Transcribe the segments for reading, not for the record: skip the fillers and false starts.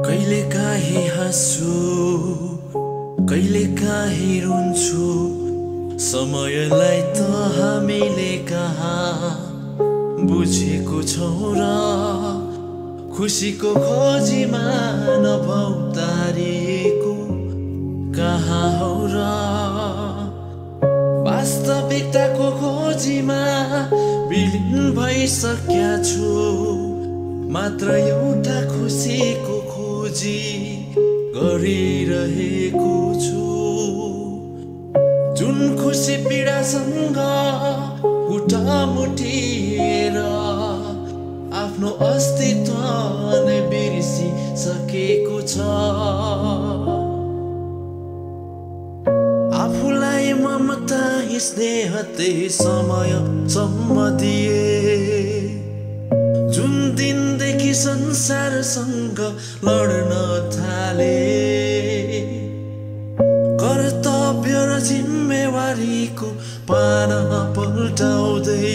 कहिले काहीँ हाँस्छु कहिले काहीँ रुन्छु समयलाई त हामीले कहाँ बुझेको छौँ र खुसीको खोजीमा नभौतारिएको कहाँ हो र वास्तविकताको खोजीमा विलीन भइसक्या छु मात्र एउटा खुसीको खोजी गरिरहेको छु जुन खुसी पीडासँग उठामुठिएर आफ्नो अस्तित्व नै बिर्सिसकेको छ आफूलाई ममता स्नेह त्यही समयसम्म दिए जुन दिनदेखि संसारसँग लड्न थाले कर्तव्य र जिम्मेवारीको पाना पल्टाउँदै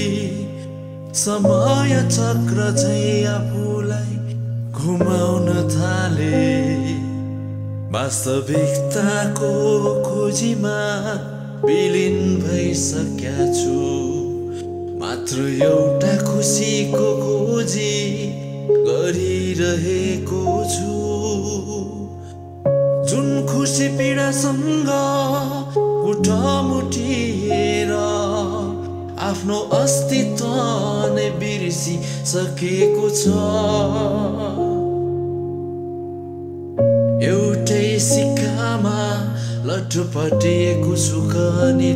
समय चक्र चाहिँ आफूलाई घुमाउन थाले वास्तविकताको खोजीमा विलीन भइसक्या छु मात्र एउटा खुसीको खोजी गरिरहेको छु जुन खुसी पीडासँग उठामुठिएर आफ्नो अस्तित्व नै बिर्सिसकेको छ एउटै सिक्कामा लटपटिएको सुख अनि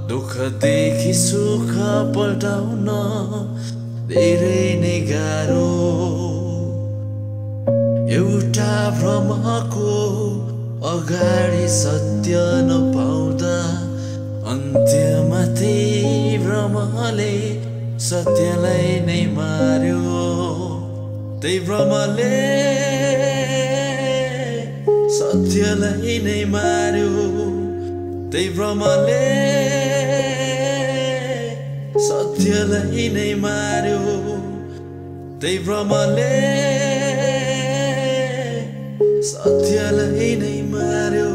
दुःखदेखि सुख पल्टाउन धेरै नै गाह्रो एउटा भ्रमको अगाडि सत्य नपाउँदा अन्त्यमा त्यही भ्रमले सत्यलाई नै मार्यो त्यही भ्रमले सत्यलाई नै मार्यो त्यही भ्रमले सत्यलाई नै मार्यो त्यही भ्रमले सत्यलाई नै मार्यो